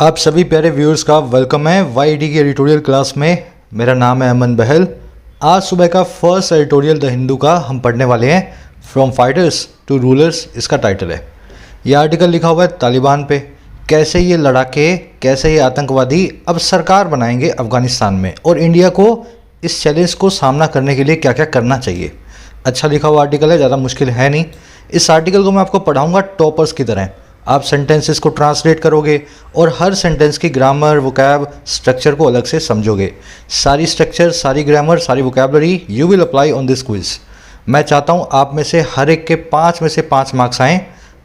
आप सभी प्यारे व्यूअर्स का वेलकम है वाईडी की एडिटोरियल क्लास में। मेरा नाम है अमन बहल। आज सुबह का फर्स्ट एडिटोरियल द हिंदू का हम पढ़ने वाले हैं, फ्रॉम फाइटर्स टू रूलर्स इसका टाइटल है। यह आर्टिकल लिखा हुआ है तालिबान पे, कैसे ये लड़ाके, कैसे ये आतंकवादी अब सरकार बनाएंगे अफ़गानिस्तान में, और इंडिया को इस चैलेंज को सामना करने के लिए क्या क्या करना चाहिए। अच्छा लिखा हुआ आर्टिकल है, ज़्यादा मुश्किल है नहीं। इस आर्टिकल को मैं आपको पढ़ाऊँगा टॉपर्स की तरह। आप सेंटेंसेस को ट्रांसलेट करोगे और हर सेंटेंस की ग्रामर, वोकैब, स्ट्रक्चर को अलग से समझोगे। सारी स्ट्रक्चर, सारी ग्रामर, सारी vocabulary you will apply on this quiz. मैं चाहता हूँ आप में से हर एक के 5 में से 5 मार्क्स आएँ।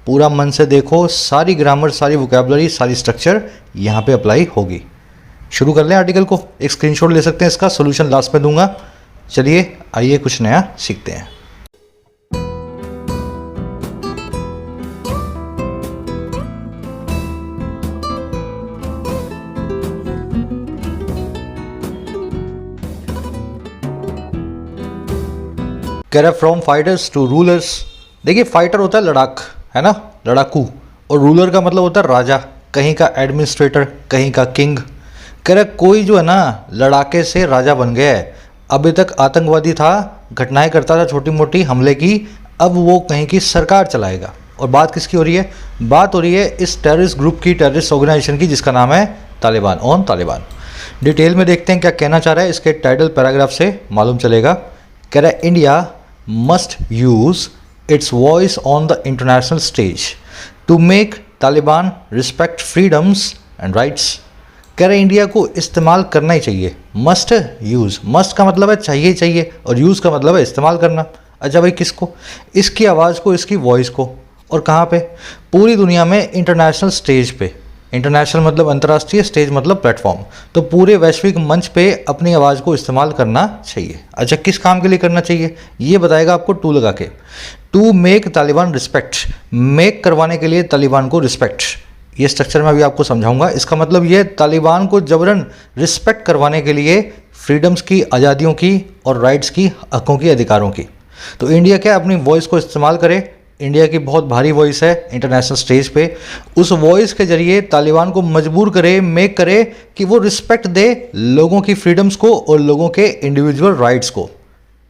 पूरा मन से देखो, सारी ग्रामर, सारी वोकैबलरी, सारी स्ट्रक्चर यहाँ पे अप्लाई होगी। शुरू कर लें आर्टिकल को। एक स्क्रीनशॉट ले सकते हैं, इसका सोल्यूशन लास्ट में दूंगा। चलिए आइए कुछ नया सीखते हैं। कह रहा है फ्रॉम फाइटर्स टू रूलर्स। देखिए, फाइटर होता है लड़ाक, है ना, लड़ाकू, और रूलर का मतलब होता है राजा, कहीं का एडमिनिस्ट्रेटर, कहीं का किंग। कह रहा है कोई जो है ना लड़ाके से राजा बन गया है। अभी तक आतंकवादी था, घटनाएं करता था छोटी मोटी हमले की, अब वो कहीं की सरकार चलाएगा। और बात किसकी हो रही है? बात हो रही है इस टेररिस्ट ग्रुप की, टेररिस्ट ऑर्गेनाइजेशन की, जिसका नाम है तालिबान। ऑन तालिबान डिटेल में देखते हैं क्या कहना चाह रहा है, इसके टाइटल पैराग्राफ से मालूम चलेगा। कह रहा है India must use its voice on the international stage to make Taliban respect freedoms and rights। कह रहे इंडिया को इस्तेमाल करना ही चाहिए। मस्ट यूज़, मस्ट का मतलब है चाहिए चाहिए, और यूज़ का मतलब है इस्तेमाल करना। अच्छा भाई, किसको? इसकी आवाज़ को, इसकी वॉइस को। और कहाँ पे? पूरी दुनिया में इंटरनेशनल स्टेज पे। इंटरनेशनल मतलब अंतर्राष्ट्रीय, स्टेज मतलब प्लेटफॉर्म। तो पूरे वैश्विक मंच पे अपनी आवाज़ को इस्तेमाल करना चाहिए। अच्छा, किस काम के लिए करना चाहिए ये बताएगा आपको टू लगा के। To make Taliban respect, make करवाने के लिए तालिबान को रिस्पेक्ट। ये स्ट्रक्चर मैं अभी आपको समझाऊंगा। इसका मतलब ये तालिबान को जबरन रिस्पेक्ट करवाने के लिए, फ्रीडम्स की, आज़ादियों की, और राइट्स की, हकों की, अधिकारों की। तो इंडिया क्या अपनी वॉइस को इस्तेमाल करे। इंडिया की बहुत भारी वॉइस है इंटरनेशनल स्टेज पे। उस वॉइस के जरिए तालिबान को मजबूर करे, मेक करे कि वो रिस्पेक्ट दे लोगों की फ्रीडम्स को और लोगों के इंडिविजुअल राइट्स को।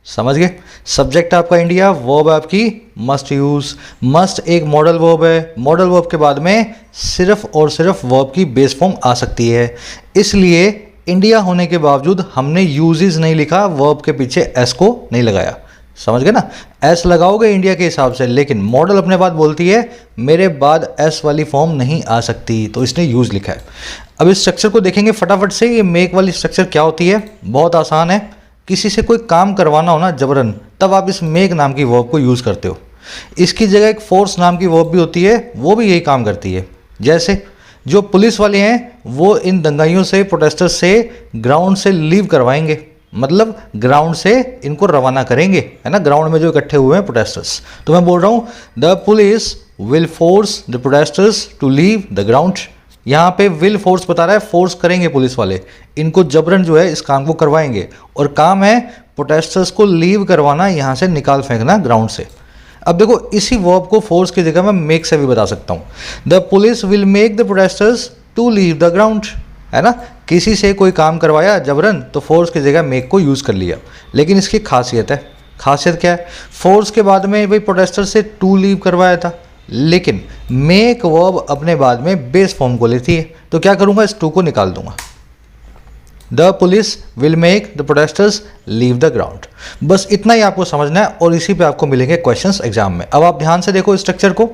समझ गए? सब्जेक्ट आपका इंडिया, वर्ब आपकी मस्ट यूज। मस्ट एक मॉडल वर्ब है। मॉडल वर्ब के बाद में सिर्फ और सिर्फ वर्ब की बेस फॉर्म आ सकती है। इसलिए इंडिया होने के बावजूद हमने यूजेस नहीं लिखा, वर्ब के पीछे एस को नहीं लगाया। समझ गए ना? एस लगाओगे इंडिया के हिसाब से, लेकिन मॉडल अपने बाद बोलती है मेरे बाद एस वाली फॉर्म नहीं आ सकती, तो इसने यूज लिखा है। अब इस स्ट्रक्चर को देखेंगे फटाफट से। ये मेक वाली स्ट्रक्चर क्या होती है? बहुत आसान है। किसी से कोई काम करवाना हो ना जबरन, तब आप इस मेक नाम की वर्ब को यूज़ करते हो। इसकी जगह एक फोर्स नाम की वर्ब भी होती है, वो भी यही काम करती है। जैसे जो पुलिस वाले हैं वो इन दंगाइयों से, प्रोटेस्टर्स से ग्राउंड से लीव करवाएंगे, मतलब ग्राउंड से इनको रवाना करेंगे, है ना, ग्राउंड में जो इकट्ठे हुए हैं प्रोटेस्टर्स। तो मैं बोल रहा हूँ the police will force the protesters to leave the ground. यहाँ पे विल फोर्स बता रहा है, फोर्स करेंगे पुलिस वाले, इनको जबरन जो है इस काम को करवाएंगे। और काम है प्रोटेस्टर्स को लीव करवाना, यहाँ से निकाल फेंकना ग्राउंड से। अब देखो, इसी वर्ब को फोर्स की जगह मैं मेक से भी बता सकता हूँ। The police will make the protesters to leave the ground, है ना। किसी से कोई काम करवाया जबरन, तो फोर्स की जगह मेक को यूज़ कर लिया। लेकिन इसकी खासियत है। खासियत क्या है? फोर्स के बाद में भाई प्रोटेस्टर से टू लीव करवाया था, लेकिन मेक वर्ब अपने बाद में बेस फॉर्म को लेती है। तो क्या करूँगा, इस टू को निकाल दूंगा। The police will make the protesters leave the ground. बस इतना ही आपको समझना है, और इसी पे आपको मिलेंगे क्वेश्चंस एग्जाम में। अब आप ध्यान से देखो स्ट्रक्चर को।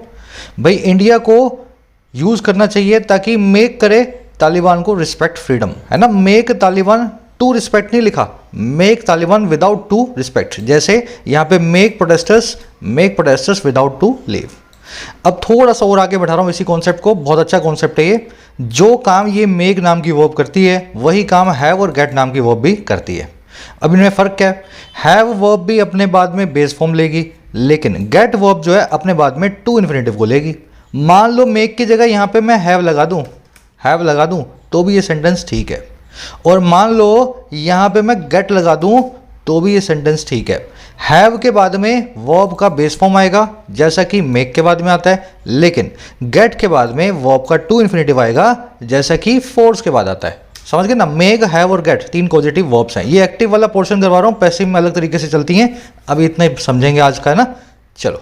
भाई इंडिया को यूज़ करना चाहिए ताकि मेक करे तालिबान को रिस्पेक्ट फ्रीडम, है ना। मेक तालिबान टू रिस्पेक्ट नहीं लिखा, make Taliban without to respect. जैसे यहाँ पे make protesters without to leave. अब थोड़ा सा और आगे बढ़ा रहा हूँ इसी कॉन्सेप्ट को। बहुत अच्छा कॉन्सेप्ट है ये। जो काम ये मेक नाम की वर्ब करती है, वही काम हैव और गेट नाम की वर्ब भी करती है। अब इनमें फ़र्क क्या है? हैव वर्ब भी अपने बाद में बेस फॉर्म लेगी, लेकिन गेट वर्ब जो है अपने बाद में टू इन्फिनेटिव को लेगी। मान लो मेक की जगह यहाँ पे मैं हैव लगा दूँ तो भी ये सेंटेंस ठीक है। और मान लो यहाँ पे मैं गेट लगा दूँ तो भी ये सेंटेंस ठीक है। हैव के बाद में वर्ब का बेस फॉर्म आएगा जैसा कि मेक के बाद में आता है, लेकिन गेट के बाद में वर्ब का टू इन्फिनेटिव आएगा जैसा कि फोर्स के बाद आता है। समझ गए ना, मेक, हैव और गेट तीन पॉजिटिव वर्ब्स हैं। ये एक्टिव वाला पोर्शन करवा रहा हूँ, पैसिव में अलग तरीके से चलती हैं, अभी इतना ही समझेंगे आज का, है ना। चलो,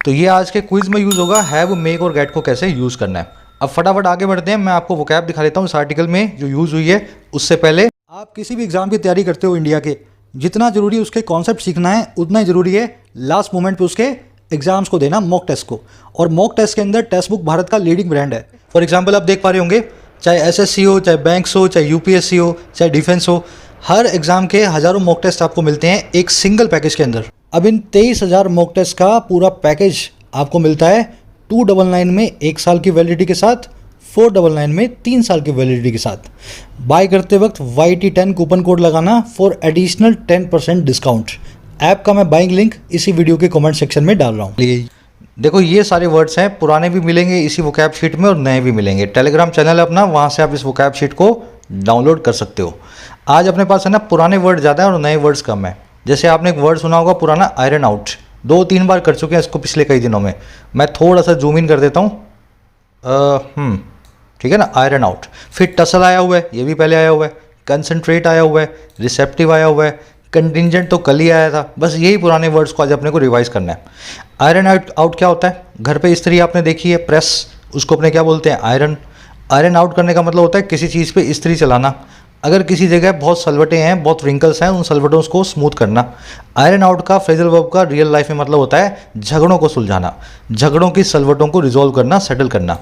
तो ये आज के क्विज में यूज़ होगा, हैव, मेक और गेट को कैसे यूज़ करना है। अब फटाफट आगे बढ़ते हैं, मैं आपको वोकैब दिखा देता हूँ इस आर्टिकल में जो यूज़ हुई है। उससे पहले आप किसी भी एग्जाम की तैयारी करते हो इंडिया के, जितना जरूरी उसके कॉन्सेप्ट सीखना है उतना ही जरूरी है लास्ट मोमेंट पे उसके एग्जाम्स को देना, मॉक टेस्ट को। और मॉक टेस्ट के अंदर टेक्स्ट बुक भारत का लीडिंग ब्रांड है। फॉर एग्जाम्पल आप देख पा रहे होंगे, चाहे एसएससी हो, चाहे बैंक्स हो, चाहे यूपीएससी हो, चाहे डिफेंस हो, हर एग्जाम के हज़ारों मॉक टेस्ट आपको मिलते हैं एक सिंगल पैकेज के अंदर। अब इन 23,000 मॉक टेस्ट का पूरा पैकेज आपको मिलता है 299 में 1 साल की वैलिडिटी के साथ, 499 में 3 साल की वैलिडिटी के साथ। बाय करते वक्त YT10 कूपन कोड लगाना फॉर एडिशनल 10% डिस्काउंट। ऐप का मैं बाइंग लिंक इसी वीडियो के कमेंट सेक्शन में डाल रहा हूँ। देखो ये सारे वर्ड्स हैं, पुराने भी मिलेंगे इसी वोकैब शीट में और नए भी मिलेंगे। टेलीग्राम चैनल है अपना, वहाँ से आप इस वोकैब शीट को डाउनलोड कर सकते हो। आज अपने पास है ना पुराने वर्ड ज़्यादा है और नए वर्ड्स कम है। जैसे आपने एक वर्ड सुना होगा पुराना, आयरन आउट, 2-3 बार कर चुके हैं इसको पिछले कई दिनों में। मैं थोड़ा सा जूम इन कर देता हूँ, ठीक है ना, आयरन आउट। फिर टसल आया हुआ है, ये भी पहले आया हुआ है। कंसंट्रेट आया हुआ है, रिसेप्टिव आया हुआ है, कंटिंजेंट तो कल ही आया था। बस यही पुराने वर्ड्स को आज अपने को रिवाइज करना है। आयरन आउट क्या होता है? घर पे इस्त्री आपने देखी है, प्रेस, उसको अपने क्या बोलते हैं? आयरन। आयरन आउट करने का मतलब होता है किसी चीज़ पे इस्त्री चलाना। अगर किसी जगह बहुत सलवटें हैं, बहुत रिंकल्स हैं, उन सलवटों को स्मूथ करना। आयरन आउट का फ्रेजल वर्ब का रियल लाइफ में मतलब होता है झगड़ों को सुलझाना, झगड़ों की सलवटों को रिजॉल्व करना, सेटल करना।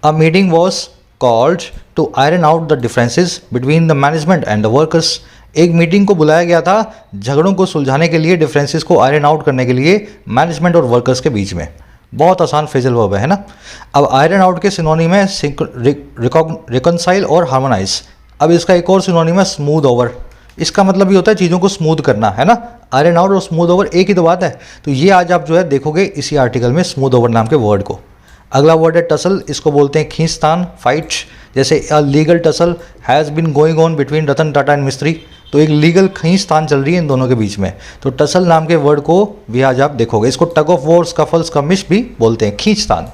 A meeting was called to iron out the differences between the management and the workers. एक मीटिंग को बुलाया गया था झगड़ों को सुलझाने के लिए, डिफरेंसेस को आयरन आउट करने के लिए मैनेजमेंट और वर्कर्स के बीच में। बहुत आसान फ्रेजल वर्ब है ना। अब आयरन आउट के सिनोनिम है रिकॉन्साइल और हार्मोनाइज। अब इसका एक और सिनोनिम है स्मूथ ओवर। इसका मतलब भी होता है चीज़ों को स्मूथ करना, है ना। आयरन आउट और स्मूथ ओवर एक ही तो बात है। तो ये आज आप जो है देखोगे इसी आर्टिकल में स्मूथ ओवर नाम के वर्ड को। अगला वर्ड है टसल, इसको बोलते हैं खींचतान, फाइट। जैसे a legal tussle has been going on between Ratan Tata and Mistry. तो एक लीगल खींचतान चल रही है इन दोनों के बीच में। तो टसल नाम के वर्ड को भी आज आप देखोगे। इसको टग ऑफ वॉर, स्कफल, स्कमिश भी बोलते हैं, खींचतान।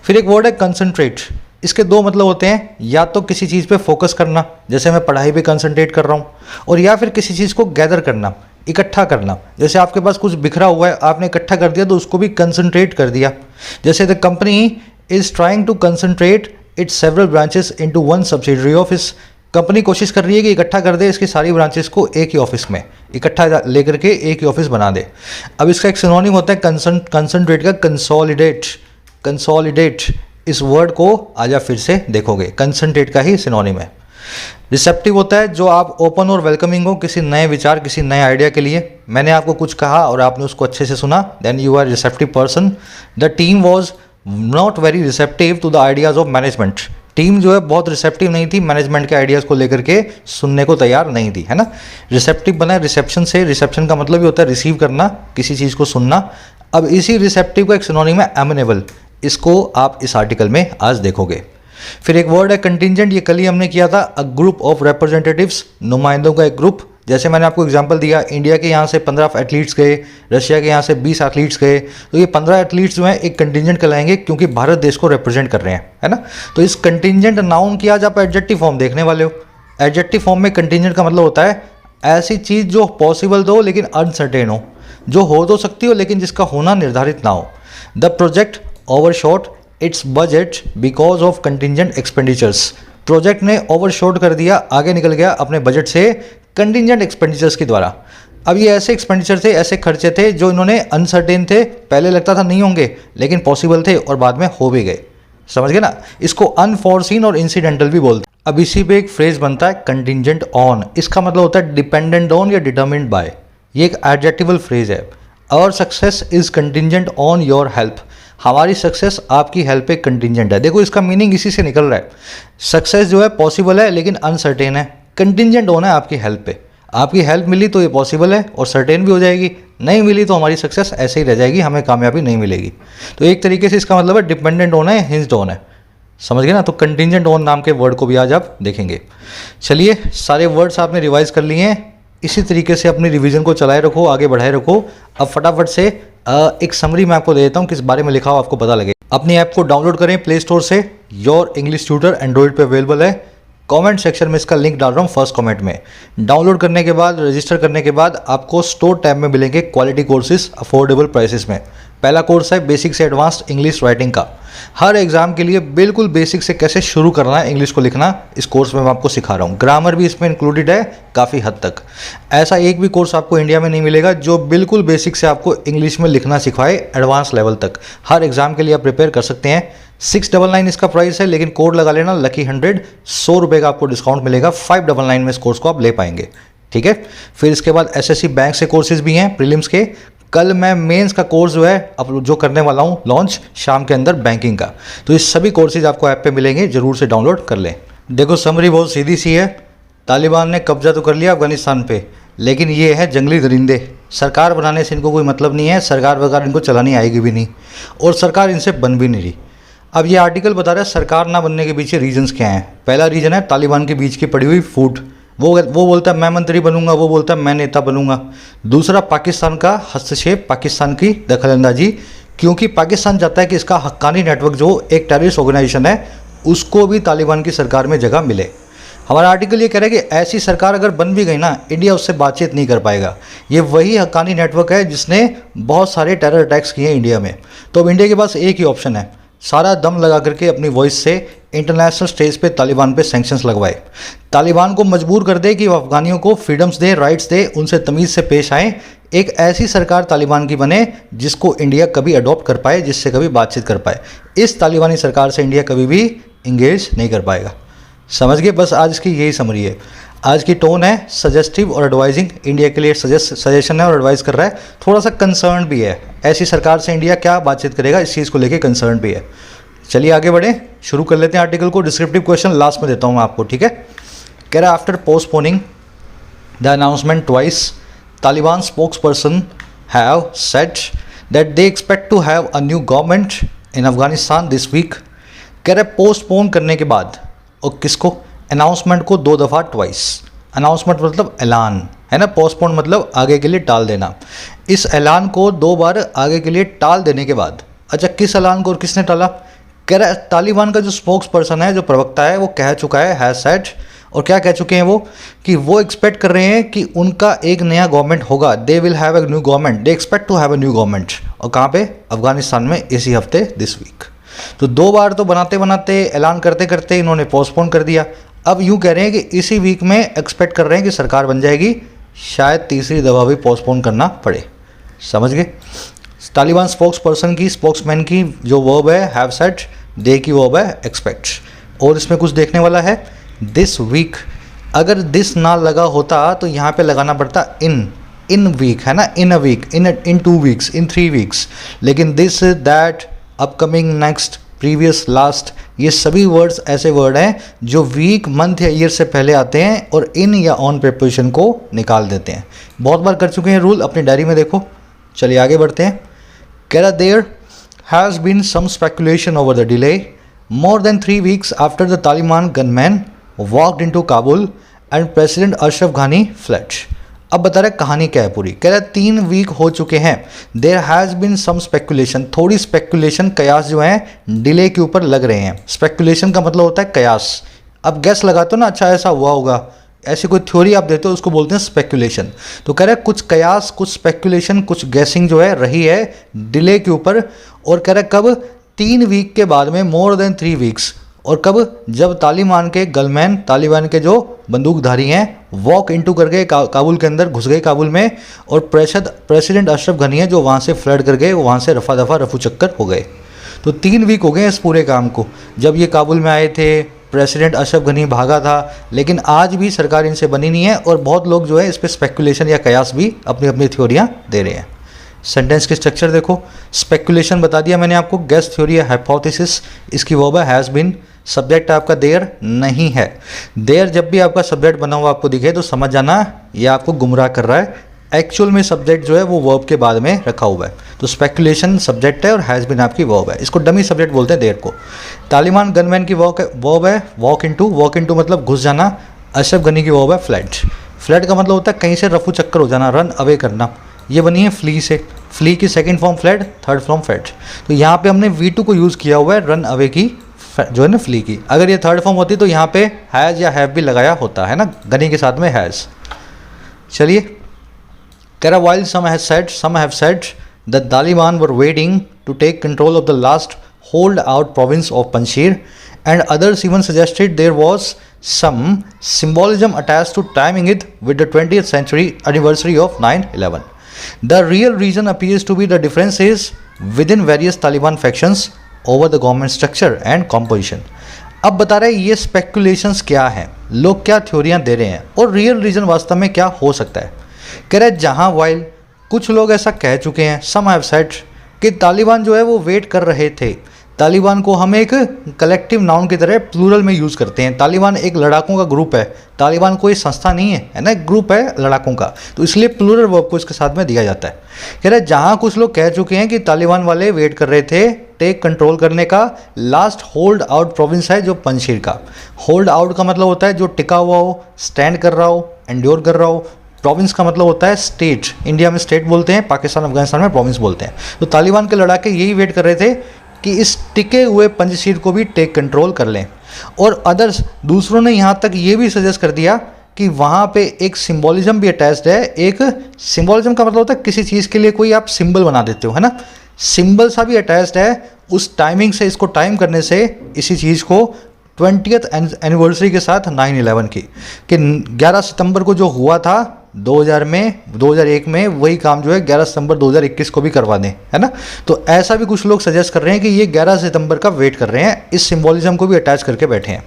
फिर एक वर्ड है कंसंट्रेट। इसके दो मतलब होते हैं, या तो किसी चीज़ पे फोकस करना, जैसे मैं पढ़ाई पे कंसंट्रेट कर रहा हूँ, और या फिर किसी चीज़ को गैदर करना, इकट्ठा करना। जैसे आपके पास कुछ बिखरा हुआ है, आपने इकट्ठा कर दिया तो उसको भी कंसंट्रेट कर दिया। जैसे the company is trying to concentrate its several branches into one subsidiary office. Company कोशिश कर रही है कि इकट्ठा कर दे इसकी सारी ब्रांचेस को एक ही ऑफिस में, इकट्ठा लेकर के एक ही ऑफिस बना दे। अब इसका एक सिनोनिम होता है कंसंट्रेट का कंसोलिडेट। कंसोलिडेट इस वर्ड को आज आप फिर से देखोगे, कंसंट्रेट का ही सिनोनिम है। रिसेप्टिव होता है जो आप ओपन और वेलकमिंग हो किसी नए विचार, किसी नए आइडिया के लिए। मैंने आपको कुछ कहा और आपने उसको अच्छे से सुना, then you are receptive person. The team was not very receptive to the ideas of management. Team जो है बहुत रिसेप्टिव नहीं थी, मैनेजमेंट के आइडियाज़ को लेकर के सुनने को तैयार नहीं थी, है ना। रिसेप्टिव बना है रिसेप्शन से, रिसेप्शन का मतलब भी होता है रिसीव करना, किसी चीज़ को सुनना। अब इसी रिसेप्टिव का एक सिनोनिम है एमिनेबल। इसको आप इस आर्टिकल में आज देखोगे। फिर एक वर्ड है कंटिंजेंट, ये कल ही हमने किया था। अ ग्रुप ऑफ रिप्रेजेंटेटिव्स, नुमाइंदों का एक ग्रुप। जैसे मैंने आपको एग्जांपल दिया, इंडिया के यहाँ से 15 एथलीट्स गए, रशिया के यहाँ से 20 एथलीट्स गए, तो ये 15 एथलीट्स जो हैं एक कंटिंजेंट कहलाएंगे क्योंकि भारत देश को रिप्रेजेंट कर रहे हैं, है ना। तो इस कंटिंजेंट नाउन की आज आप एडजेक्टिव फॉर्म देखने वाले हो। एडजेक्टिव फॉर्म में कंटिंजेंट का मतलब होता है ऐसी चीज़ जो पॉसिबल तो हो लेकिन अनसर्टेन हो, जो हो तो सकती हो लेकिन जिसका होना निर्धारित ना हो। The project overshot it's budget because of contingent expenditures. Project ने ओवरशॉट कर दिया, आगे निकल गया अपने बजट से कंटिंजेंट एक्सपेंडिचर्स के द्वारा। अब ये ऐसे एक्सपेंडिचर थे, ऐसे खर्चे थे जो इन्होंने अनसर्टेन थे, पहले लगता था नहीं होंगे लेकिन पॉसिबल थे और बाद में हो भी गए। समझ गए ना। इसको अनफॉरसीन और इंसिडेंटल भी बोलते हैं। अब इसी पे एक फ्रेज बनता है कंटिंजेंट ऑन। इसका मतलब होता है डिपेंडेंट ऑन या डिटर्मिन्ड बाय। ये एक एडजेक्टिवल फ्रेज है। Our success is contingent on your help. हमारी सक्सेस आपकी हेल्प पे कंटिंजेंट है। देखो इसका मीनिंग इसी से निकल रहा है। सक्सेस जो है पॉसिबल है लेकिन अनसर्टेन है, कंटिंजेंट होना है आपकी हेल्प पे। आपकी हेल्प मिली तो ये पॉसिबल है और सर्टेन भी हो जाएगी, नहीं मिली तो हमारी सक्सेस ऐसे ही रह जाएगी, हमें कामयाबी नहीं मिलेगी। तो एक तरीके से इसका मतलब है डिपेंडेंट होना है, हिंज्ड ऑन है। समझ गए ना। तो कंटिंजेंट ऑन नाम के वर्ड को भी आज आप देखेंगे। चलिए सारे वर्ड्स आपने रिवाइज कर लिए हैं। इसी तरीके से अपनी रिवीजन को चलाए रखो, आगे बढ़ाए रखो। अब फटाफट से एक समरी मैं आपको दे देता हूँ, किस बारे में लिखा हो आपको पता लगे। अपनी ऐप को डाउनलोड करें प्ले स्टोर से, योर इंग्लिश ट्यूटर एंड्रॉइड पे अवेलेबल है। कमेंट सेक्शन में इसका लिंक डाल रहा हूँ फर्स्ट कमेंट में। डाउनलोड करने के बाद, रजिस्टर करने के बाद आपको स्टोर टैब में मिलेंगे क्वालिटी कोर्सेज अफोर्डेबल प्राइसेस में। पहला कोर्स है बेसिक से एडवांस्ड इंग्लिश राइटिंग का। हर एग्जाम के लिए बिल्कुल बेसिक से कैसे शुरू करना है इंग्लिश को लिखना, इस कोर्स में मैं आपको सिखा रहा हूँ। ग्रामर भी इसमें इंक्लूडेड है काफ़ी हद तक। ऐसा एक भी कोर्स आपको इंडिया में नहीं मिलेगा जो बिल्कुल बेसिक से आपको इंग्लिश में लिखना सिखाए एडवांस लेवल तक। हर एग्जाम के लिए आप प्रिपेयर कर सकते हैं। 699 इसका प्राइस है, लेकिन कोड लगा लेना लकी 100, 100 रुपये का आपको डिस्काउंट मिलेगा। 599 में इस कोर्स को आप ले पाएंगे, ठीक है। फिर इसके बाद एसएससी बैंक से कोर्सेज भी हैं प्रीलिम्स के। कल मैं मेंस का कोर्स जो है अब जो करने वाला हूँ लॉन्च शाम के अंदर बैंकिंग का। तो ये सभी कोर्सेज आपको ऐप पे मिलेंगे, ज़रूर से डाउनलोड कर लें। देखो समरी बहुत सीधी सी है। तालिबान ने कब्जा तो कर लिया अफगानिस्तान पे, लेकिन ये है जंगली दरिंदे। सरकार बनाने से इनको कोई मतलब नहीं है, सरकार वगैरह इनको चलानी आएगी भी नहीं, और सरकार इनसे बन भी नहीं रही। अब ये आर्टिकल बता रहा है सरकार ना बनने के पीछे रीजंस क्या हैं। पहला रीज़न है तालिबान के बीच की पड़ी हुई फूट। वो बोलता है मैं मंत्री बनूंगा, वो बोलता है मैं नेता बनूंगा। दूसरा पाकिस्तान का हस्तक्षेप, पाकिस्तान की दखलंदाजी, क्योंकि पाकिस्तान चाहता है कि इसका हक्कानी नेटवर्क जो एक टेररिस्ट ऑर्गेनाइजेशन है उसको भी तालिबान की सरकार में जगह मिले। हमारा आर्टिकल ये कह रहा है कि ऐसी सरकार अगर बन भी गई ना, इंडिया उससे बातचीत नहीं कर पाएगा। ये वही हक्कानी नेटवर्क है जिसने बहुत सारे टेरर अटैक्स किए हैं इंडिया में। तो अब इंडिया के पास एक ही ऑप्शन है, सारा दम लगा करके अपनी वॉइस से इंटरनेशनल स्टेज पे तालिबान पे सैंक्शंस लगवाए। तालिबान को मजबूर कर दे कि वो अफगानियों को फ्रीडम्स दे, राइट्स दे, उनसे तमीज़ से पेश आए। एक ऐसी सरकार तालिबान की बने जिसको इंडिया कभी अडॉप्ट कर पाए, जिससे कभी बातचीत कर पाए। इस तालिबानी सरकार से इंडिया कभी भी इंगेज नहीं कर पाएगा। समझ गए? बस आज की यही समरी है। आज की टोन है सजेस्टिव और एडवाइजिंग। इंडिया के लिए सजेशन है और एडवाइस कर रहा है, थोड़ा सा कंसर्न भी है। ऐसी सरकार से इंडिया क्या बातचीत करेगा, इस चीज़ को लेके कंसर्न भी है। चलिए आगे बढ़ें, शुरू कर लेते हैं आर्टिकल को। डिस्क्रिप्टिव क्वेश्चन लास्ट में देता हूँ मैं आपको, ठीक है। कह रहा है after postponing the announcement twice, Taliban spokesperson have said that they expect to have a new government in Afghanistan this week. कह रहे पोस्टपोन करने के बाद, और किसको? अनाउंसमेंट को 2 दफ़ा ट्वाइस। अनाउंसमेंट मतलब ऐलान है ना, पोस्टपोन मतलब आगे के लिए टाल देना। इस ऐलान को 2 बार आगे के लिए टाल देने के बाद, अच्छा किस ऐलान को और किसने टाला? कह रहा है तालिबान का जो स्पोक्स पर्सन है, जो प्रवक्ता है, वो कह चुका है, हैज सेड। और क्या कह चुके हैं वो? कि वो एक्सपेक्ट कर रहे हैं कि उनका एक नया गवर्नमेंट होगा। They will have a new government, they expect to have a new government. और कहाँ पे? अफगानिस्तान में, इसी हफ्ते, दिस वीक। तो 2 बार तो बनाते बनाते, ऐलान करते करते इन्होंने पोस्टपोन कर दिया। अब यूँ कह रहे हैं कि इसी वीक में एक्सपेक्ट कर रहे हैं कि सरकार बन जाएगी। शायद तीसरी दफ़ा भी पोस्टपोन करना पड़े। समझ गए? तालिबान स्पोक्स पर्सन की, स्पोक्समैन की जो वर्ब है हैव सेड, डे की वर्ब है एक्सपेक्ट। और इसमें कुछ देखने वाला है, दिस वीक। अगर दिस ना लगा होता तो यहाँ पे लगाना पड़ता इन वीक, है ना, in a week, in 2 weeks, in 3 weeks. लेकिन this, that, upcoming, next, previous, last, ये सभी वर्ड्स ऐसे वर्ड हैं जो वीक, मंथ या ईयर से पहले आते हैं और इन या ऑन प्रीपोजिशन को निकाल देते हैं। बहुत बार कर चुके हैं रूल, अपनी डायरी में देखो। चलिए आगे बढ़ते हैं। कह रहा there has been some speculation over the delay more than 3 weeks after the Taliban gunmen walked into Kabul and president Ashraf Ghani fled. अब बता रहा है कहानी क्या है पूरी। कह रहा है 3 वीक हो चुके हैं। There has been some speculation, थोड़ी स्पेकुलेशन, कयास जो है डिले के ऊपर लग रहे हैं। स्पेकुलेशन का मतलब होता है कयास। अब गैस लगाते हो ना, अच्छा ऐसा हुआ होगा, ऐसी कोई थ्योरी आप देते हो, उसको बोलते हैं स्पेकुलेशन। तो कह रहा है कुछ कयास, कुछ स्पेकुलेशन, कुछ गैसिंग जो है रही है डिले के ऊपर। और कह रहा है कब? 3 वीक के बाद में, मोर देन 3 weeks। और कब? जब तालिबान के गनमैन, तालिबान के जो बंदूकधारी हैं, वॉक इनटू कर गए, काबुल के अंदर घुस गए काबुल में। और प्रेसिडेंट अशरफ घनी है जो वहाँ से फ्लड कर गए, वहाँ से रफा दफा रफू चक्कर हो गए। तो 3 वीक हो गए इस पूरे काम को। जब ये काबुल में आए थे, प्रेसिडेंट अशरफ घनी भागा था, लेकिन आज भी सरकार इनसे बनी नहीं है। और बहुत लोग जो है इस पर स्पेकुलेशन या कयास भी अपनी अपनी थ्योरियाँ दे रहे हैं। सेंटेंस के स्ट्रक्चर देखो। स्पेकुलेशन बता दिया मैंने आपको, गेस थ्योरी है हाइपोथेसिस, इसकी वर्ब है हैज़ बीन। सब्जेक्ट आपका देयर नहीं है। देयर जब भी आपका सब्जेक्ट बना हुआ आपको दिखे तो समझ जाना ये आपको गुमराह कर रहा है। एक्चुअल में सब्जेक्ट जो है वो वर्ब के बाद में रखा हुआ है। तो स्पेकुलेशन सब्जेक्ट है और हैज़ बीन आपकी वर्ब है। इसको डमी सब्जेक्ट बोलते हैं देयर को। तालिबान गनमैन की वर्ब है वॉक इनटू। वॉक इनटू मतलब घुस जाना। अशरफ घनी की वर्ब है फ्लड। फ्लेड का मतलब होता है कहीं से रफू चक्कर हो जाना, रन अवे करना। ये बनी है फ्ली से, फ्ली की second form fled, third form fed. तो यहाँ पे हमने V2 को यूज़ किया हुआ है रन अवे की जो है ना फ्ली की। अगर ये थर्ड फॉर्म होती तो यहाँ पे हैज़ या हैव भी लगाया होता है ना, गनी के साथ में हैज़। चलिए कह रहा while some have said that Taliban were waiting to take control of the last hold out province of Panjshir, and others even suggested there was some symbolism attached to timing it with the 20th century anniversary of 9/11. The real reason appears to be the differences within various Taliban factions over the government structure and composition. अब बता रहे हैं ये speculations क्या हैं, लोग क्या थ्योरियां दे रहे हैं और रियल रीजन वास्तव में क्या हो सकता है। कह रहे जहां वाइल कुछ लोग ऐसा कह चुके हैं, सम हैव सेड, कि तालिबान जो है वो वेट कर रहे थे। तालिबान को हम एक कलेक्टिव नाउन की तरह प्लूरल में यूज़ करते हैं। तालिबान एक लड़ाकों का ग्रुप है, तालिबान कोई संस्था नहीं है ना, एक ग्रुप है लड़ाकों का, तो इसलिए प्लूरल वर्ब को इसके साथ में दिया जाता है। कह रहे जहाँ कुछ लोग कह चुके हैं कि तालिबान वाले वेट कर रहे थे टेक कंट्रोल करने का लास्ट होल्ड आउट प्रोविंस है जो पंजशीर का। होल्ड आउट का मतलब होता है जो टिका हुआ हो, स्टैंड कर रहा हो, एंड्योर कर रहा हो। प्रोविंस का मतलब होता है स्टेट, इंडिया में स्टेट बोलते हैं, पाकिस्तान अफगानिस्तान में प्रोविंस बोलते हैं। तो तालिबान के लड़ाके यही वेट कर रहे थे कि इस टिके हुए पंजशीर को भी टेक कंट्रोल कर लें। और अदर्स दूसरों ने यहाँ तक ये भी सजेस्ट कर दिया कि वहाँ पे एक सिंबॉलिज्म भी अटैच्ड है। एक सिंबॉलिज्म का मतलब होता है किसी चीज़ के लिए कोई आप सिंबल बना देते हो, है ना, सिंबल सा भी अटैच्ड है उस टाइमिंग से, इसको टाइम करने से इसी चीज़ को 20th एनिवर्सरी के साथ 9/11 की, कि 11 सितंबर को जो हुआ था 2001 में वही काम जो है 11 सितंबर 2021 को भी करवा दें, है ना। तो ऐसा भी कुछ लोग सजेस्ट कर रहे हैं कि ये 11 सितंबर का वेट कर रहे हैं, इस सिंबॉलिज्म को भी अटैच करके बैठे हैं।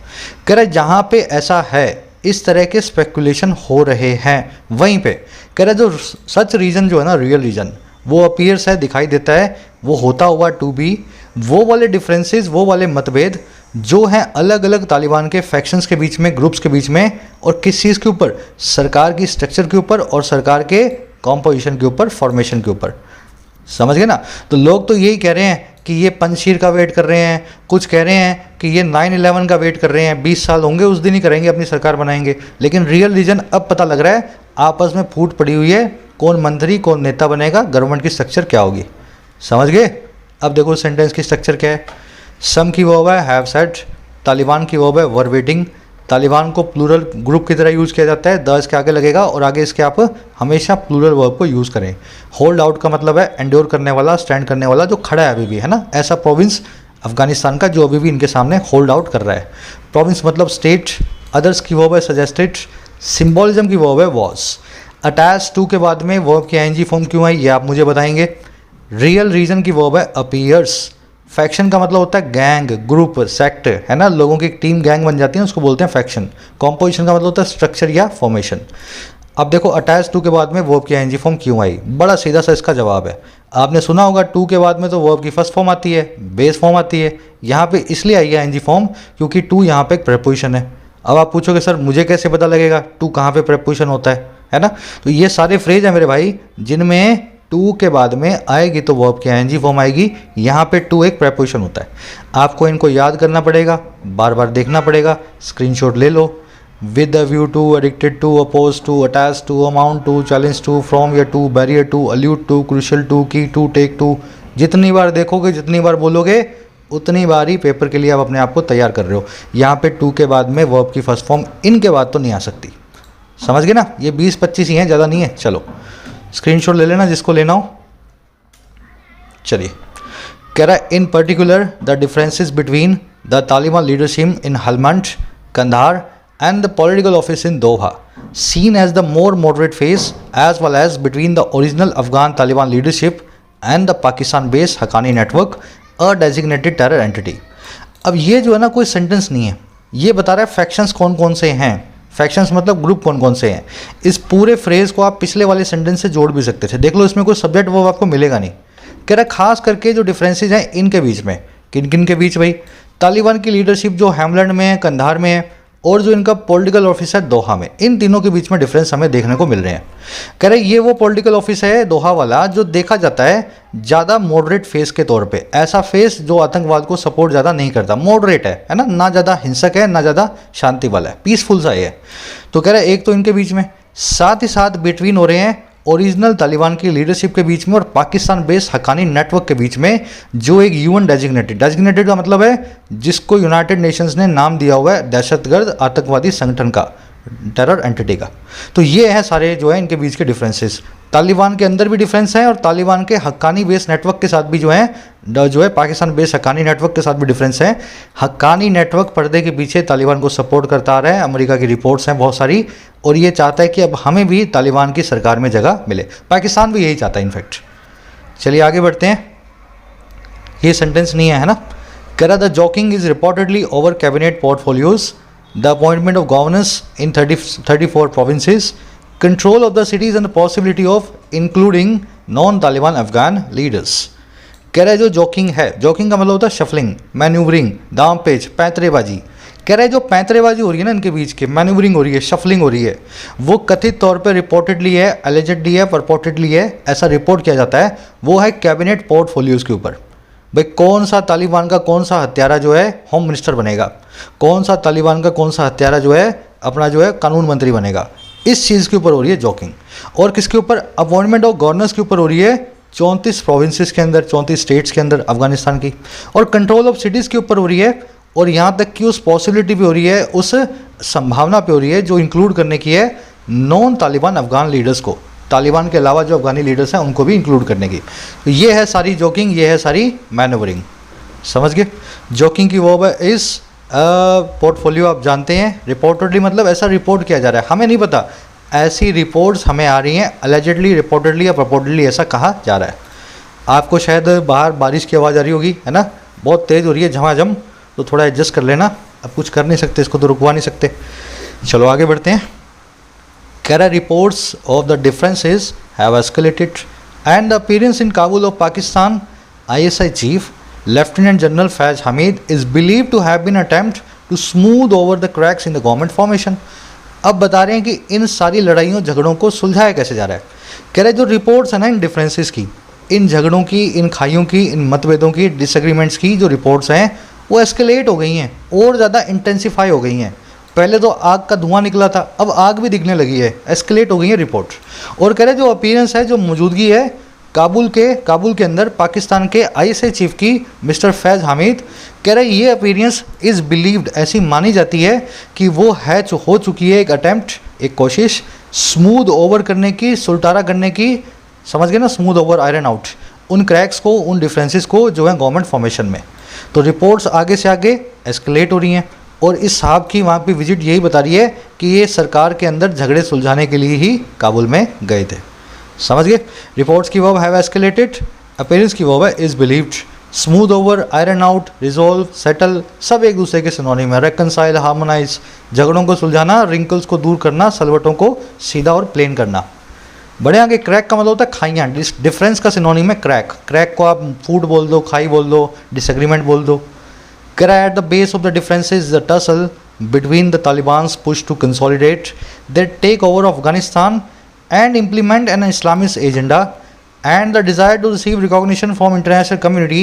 कह रहे जहाँ पे ऐसा है इस तरह के स्पेकुलेशन हो रहे हैं, वहीं पे कह रहे जो सच रीज़न जो है ना, रियल रीज़न वो अपीयर्स है, दिखाई देता है, वो होता हुआ टू बी वो वाले डिफरेंसेस, वो वाले मतभेद जो हैं अलग अलग तालिबान के फैक्शंस के बीच में, ग्रुप्स के बीच में, और किस चीज़ के ऊपर, सरकार की स्ट्रक्चर के ऊपर और सरकार के कॉम्पोजिशन के ऊपर, फॉर्मेशन के ऊपर। समझ गए ना। तो लोग तो यही कह रहे हैं कि ये पंजशीर का वेट कर रहे हैं, कुछ कह रहे हैं कि ये 9/11 का वेट कर रहे हैं, 20 साल होंगे उस दिन ही करेंगे, अपनी सरकार बनाएंगे। लेकिन रियल रीजन अब पता लग रहा है, आपस में फूट पड़ी हुई है, कौन मंत्री कौन नेता बनेगा, गवर्नमेंट की स्ट्रक्चर क्या होगी। समझ गए। अब देखो सेंटेंस की स्ट्रक्चर क्या है। सम की वर्ब है हैव सेड, तालिबान की वर्ब है वर वेटिंग। तालिबान को प्लूरल ग्रुप की तरह यूज़ किया जाता है, द इसके आगे लगेगा और आगे इसके आप हमेशा प्लूरल वर्ब को यूज़ करें। होल्ड आउट का मतलब है एंड्योर करने वाला, स्टैंड करने वाला, जो खड़ा है अभी भी, है ना, ऐसा प्रोविंस अफगानिस्तान का जो अभी भी इनके सामने होल्ड आउट कर रहा है। प्रोविंस मतलब स्टेट। अदर्स की वर्ब है सजेस्टेड। सिम्बॉलिज्म की वर्ब है वॉज। अटैच टू के बाद में वर्ब की आईएनजी फॉर्म क्यों आई ये आप मुझे बताएंगे। रियल रीजन की वर्ब है अपीयर्स। फैक्शन का मतलब होता है गैंग, ग्रुप, सेक्ट, है ना, लोगों की एक टीम गैंग बन जाती है, उसको बोलते हैं फैक्शन। कॉम्पोजिशन का मतलब होता है स्ट्रक्चर या फॉर्मेशन। अब देखो अटैच टू के बाद में वर्ब की आईएनजी फॉर्म क्यों आई, बड़ा सीधा सा इसका जवाब है। आपने सुना होगा टू के बाद में तो वर्ब की फर्स्ट फॉर्म आती है, बेस फॉर्म आती है। यहाँ पे इसलिए आई है आईएनजी फॉर्म क्योंकि टू यहाँ पे एक प्रेपोजिशन है। अब आप पूछोगे सर मुझे कैसे पता लगेगा टू कहाँ पे प्रेपोजिशन होता है ना। तो ये सारे फ्रेज है मेरे भाई जिनमें टू के बाद में आएगी तो वर्ब की आईएनजी फॉर्म आएगी। यहाँ पे टू एक प्रेपोजिशन होता है। आपको इनको याद करना पड़ेगा, बार बार देखना पड़ेगा, स्क्रीनशॉट ले लो। With a view to, addicted to, oppose to, attach to, amount to, challenge to, from या to, barrier to, allude to, crucial to, key to, take to. जितनी बार देखोगे, जितनी बार बोलोगे, उतनी बार ही पेपर के लिए आप अपने आप को तैयार कर रहे हो। यहाँ पे टू के बाद में वर्ब की फर्स्ट फॉर्म इनके बाद तो नहीं आ सकती। समझ गए ना। ये 20-25 ही हैं, ज़्यादा नहीं है। चलो स्क्रीनशॉट ले लेना जिसको लेना हो। चलिए कह रहा है in particular the differences between the Taliban leadership in Helmand, Kandahar and the political office in Doha, seen as the more moderate phase, as well as between the original Afghan Taliban leadership and the Pakistan-based Haqqani network, a designated terror entity. अब ये जो है ना कोई sentence नहीं है, ये बता रहा है फैक्शंस कौन कौन से हैं। फैक्शंस मतलब ग्रुप कौन कौन से हैं। इस पूरे फ्रेज को आप पिछले वाले सेंटेंस से जोड़ भी सकते थे। देख लो इसमें कोई सब्जेक्ट वर्ब आपको मिलेगा नहीं। कह रहा है खास करके जो डिफरेंसेज हैं इनके बीच में। किन किन के बीच भाई? तालिबान की लीडरशिप जो हेमलैंड में है, कंधार में है, और जो इनका पॉलिटिकल ऑफिस है दोहा में, इन तीनों के बीच में डिफरेंस हमें देखने को मिल रहे हैं। कह रहे ये वो पॉलिटिकल ऑफिस है दोहा वाला जो देखा जाता है ज़्यादा मॉडरेट फेस के तौर पे, ऐसा फेस जो आतंकवाद को सपोर्ट ज़्यादा नहीं करता, मॉडरेट है ना, ना ज़्यादा हिंसक है ना ज़्यादा शांति वाला है, पीसफुल सा है। तो कह रहे एक तो इनके बीच में, साथ ही साथ बिटवीन हो रहे हैं ओरिजिनल तालिबान की लीडरशिप के बीच में और पाकिस्तान बेस्ड हक्कानी नेटवर्क के बीच में, जो एक यूएन डेजिग्नेटेड का मतलब है जिसको यूनाइटेड नेशंस ने नाम दिया हुआ है दहशतगर्द आतंकवादी संगठन का, टेरर एंटिटी का। तो ये है सारे जो है इनके बीच के डिफरेंसेस। तालिबान के अंदर भी डिफरेंस है और तालिबान के हक्कानी बेस नेटवर्क के साथ भी जो है पाकिस्तान बेस हक्कानी नेटवर्क के साथ भी डिफरेंस है। हक्कानी नेटवर्क पर्दे के पीछे तालिबान को सपोर्ट करता आ रहा है, अमेरिका की रिपोर्ट्स हैं बहुत सारी, और ये चाहता है कि अब हमें भी तालिबान की सरकार में जगह मिले। पाकिस्तान भी यही चाहता है इनफैक्ट। चलिए आगे बढ़ते हैं। ये सेंटेंस नहीं है ना। कह रहा the jockeying is reportedly over cabinet portfolios, the appointment of governors in 34 provinces, control of the cities and the possibility of including non-Taliban Afghan leaders। कह रहा है जो जॉकिंग है, जॉकिंग का मतलब होता है शफलिंग, मैन्यूवरिंग, दाम पेच, पैंतरेबाजी। कह रहा है जो पैंतरेबाजी हो रही है ना इनके बीच के, मैन्यूवरिंग हो रही है, शफलिंग हो रही है, वो कथित तौर पे रिपोर्टेडली है, एलिजेडली है, परपोर्टेडली है, ऐसा रिपोर्ट किया जाता है, वो है कैबिनेट पोर्टफोलियोज के ऊपर। भाई कौन सा तालिबान का कौन सा हत्यारा जो है होम मिनिस्टर बनेगा, कौन सा तालिबान का कौन सा हत्यारा जो है अपना जो है कानून मंत्री बनेगा, इस चीज़ के ऊपर हो रही है जॉकिंग। और किसके ऊपर? अपॉइंटमेंट ऑफ गवर्नर्स के ऊपर हो रही है 34 प्रोविंसेस के अंदर, 34 स्टेट्स के अंदर अफगानिस्तान की, और कंट्रोल ऑफ सिटीज़ के ऊपर हो रही है, और यहाँ तक कि उस पॉसिबिलिटी भी हो रही है, उस संभावना पे हो रही है जो इंक्लूड करने की है नॉन तालिबान अफगान लीडर्स को, तालिबान के अलावा जो अफगानी लीडर्स हैं उनको भी इंक्लूड करने की। तो ये है सारी जॉकिंग, ये है सारी मैनोवरिंग। समझ गए? जॉकिंग की वर्ब है इस, पोर्टफोलियो आप जानते हैं, रिपोर्टेडली मतलब ऐसा रिपोर्ट किया जा रहा है, हमें नहीं पता, ऐसी रिपोर्ट्स हमें आ रही हैं, अलेजेडली, रिपोर्टेडली या प्रपोर्टेडली ऐसा कहा जा रहा है। आपको शायद बाहर बारिश की आवाज़ आ रही होगी, है ना, बहुत तेज़ हो रही है झमाझम, तो थोड़ा एडजस्ट कर लेना, अब कुछ कर नहीं सकते, इसको तो रुकवा नहीं सकते। चलो आगे बढ़ते हैं। कह रहा reports of the differences have escalated and the appearance in Kabul of Pakistan ISI chief lieutenant general Faiz Hameed is believe to have been attempt to smooth over the cracks in the government formation. अब बता रहे हैं कि इन सारी लड़ाइयों झगड़ों को सुलझाया कैसे जा रहा है। कह रहे जो रिपोर्ट्स है ना इन डिफरेंसेस की, इन झगड़ों की, इन खाइयों की, इन मतभेदों की, डिसएग्रीमेंट्स की जो रिपोर्ट्स हैं वो एस्केलेट हो गई हैं और ज़्यादा इंटेंसिफाई हो गई हैं। पहले तो आग का धुआं निकला था, अब आग भी दिखने लगी है, एस्केलेट हो गई है रिपोर्ट। और कह रहे जो अपीयरेंस है, जो मौजूदगी है काबुल के अंदर पाकिस्तान के ISI चीफ की मिस्टर फैज़ हामिद, कह रहे ये अपीयरेंस इज़ बिलीव्ड, ऐसी मानी जाती है कि वो है हो चुकी है एक अटैम्प्ट, एक कोशिश स्मूथ ओवर करने की, सुलटारा करने की, समझ गए ना, स्मूथ ओवर, आयरन आउट उन क्रैक्स को, उन डिफरेंसेस को जो है गवर्नमेंट फॉर्मेशन में। तो रिपोर्ट्स आगे से आगे एस्केलेट हो रही हैं और इस साहब की वहाँ पे विजिट यही बता रही है कि ये सरकार के अंदर झगड़े सुलझाने के लिए ही काबुल में गए थे। समझ गए? रिपोर्ट्स की वर्ब हैव एस्केलेटेड, अपीयरेंस की वर्ब है is believed, smooth over, iron out, resolve, settle, सब एक दूसरे के सिनोनिम है। रेकनसाइल, हार्मोनाइज, झगड़ों को सुलझाना, रिंकल्स को दूर करना, सलवटों को सीधा और प्लेन करना। बड़े आगे क्रैक का मतलब होता है खाइयाँ, डिफरेंस का सिनोनिम है क्रैक। क्रैक को आप फूड बोल दो, खाई बोल दो, डिसएग्रीमेंट बोल दो। At the base of the differences, the tussle between the Taliban's push to consolidate their takeover of Afghanistan and implement an Islamist agenda, and the desire to receive recognition from international community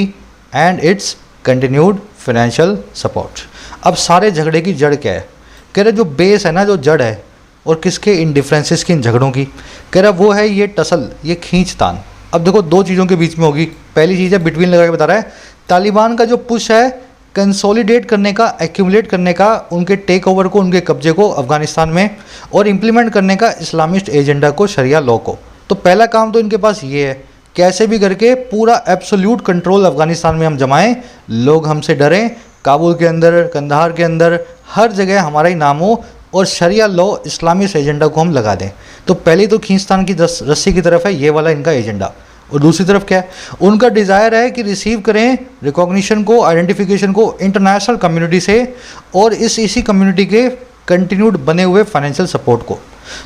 and its continued financial support। अब सारे झगड़े की जड़ क्या है? कह रहे जो बेस है ना, जो जड़ है, और किसके, इन डिफरेंसेस की, इन झगड़ों की, कह रहा वो है ये टसल, ये खींचतान। अब देखो दो चीज़ों के बीच में होगी। पहली चीज़ है, बिटवीन लगा के बता रहा है, तालिबान का जो पुश है कंसोलिडेट करने का, एक्यूमुलेट करने का, उनके टेक ओवर को, उनके कब्जे को अफगानिस्तान में, और इम्प्लीमेंट करने का इस्लामिस्ट एजेंडा को, शरिया लॉ को। तो पहला काम तो इनके पास ये है, कैसे भी करके पूरा एब्सोल्यूट कंट्रोल अफगानिस्तान में हम जमाएं, लोग हमसे डरें, काबुल के अंदर, कंधार के अंदर, हर जगह हमारा ही नाम हो, और शरिया लॉ, इस्लामिस्ट एजेंडा को हम लगा दें। तो पहले तो खींचतान की रस्सी की तरफ है ये वाला इनका एजेंडा, और दूसरी तरफ क्या है, उनका डिज़ायर है कि रिसीव करें रिकॉग्निशन को, आइडेंटिफिकेशन को इंटरनेशनल कम्युनिटी से, और इसी कम्युनिटी के कंटिन्यूड बने हुए फाइनेंशियल सपोर्ट को।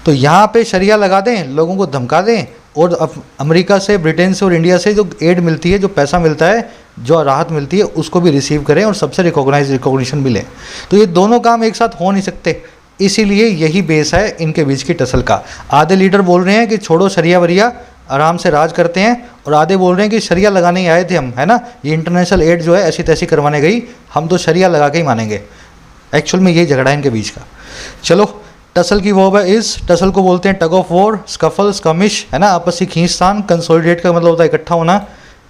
तो यहाँ पे शरिया लगा दें, लोगों को धमका दें, और अमेरिका से, ब्रिटेन से और इंडिया से जो एड मिलती है, जो पैसा मिलता है, जो राहत मिलती है, उसको भी रिसीव करें और सबसे रिकॉग्निशन भी लें। तो ये दोनों काम एक साथ हो नहीं सकते, इसीलिए यही बेस है इनके बीच की टसल का। आधे लीडर बोल रहे हैं कि छोड़ो शरिया वरिया, आराम से राज करते हैं, और आधे बोल रहे हैं कि शरिया लगाने ही आए थे हम, है ना, ये इंटरनेशनल एड जो है ऐसी तैसी करवाने गई, हम तो शरिया लगा के ही मानेंगे। एक्चुअल में यही झगड़ा है इनके बीच का। चलो टसल की वर्ब है इज, टसल को बोलते हैं टग ऑफ वॉर, स्कफल, स्कमिश, है ना, आपसी खींचतान। कंसोलिडेट का मतलब होता है इकट्ठा होना,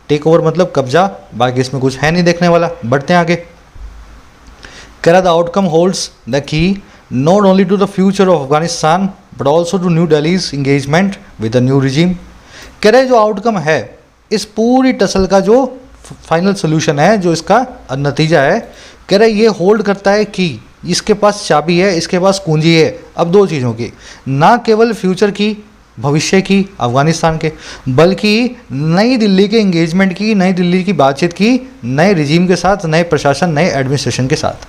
टेक ओवर मतलब कब्जा। बाकी इसमें कुछ है नहीं देखने वाला, बढ़ते हैं आगे। कह रहा the outcome holds the key not only to the future of Afghanistan but also to New Delhi's engagement with the new regime. कह रहे जो आउटकम है इस पूरी टसल का, जो फाइनल सोल्यूशन है, जो इसका नतीजा है, कह रहे ये होल्ड करता है कि इसके पास चाबी है, इसके पास कुंजी है। अब दो चीज़ों की, ना केवल फ्यूचर की, भविष्य की अफगानिस्तान के, बल्कि नई दिल्ली के इंगेजमेंट की, नई दिल्ली की बातचीत की, नए रिजीम के साथ, नए प्रशासन, नए एडमिनिस्ट्रेशन के साथ।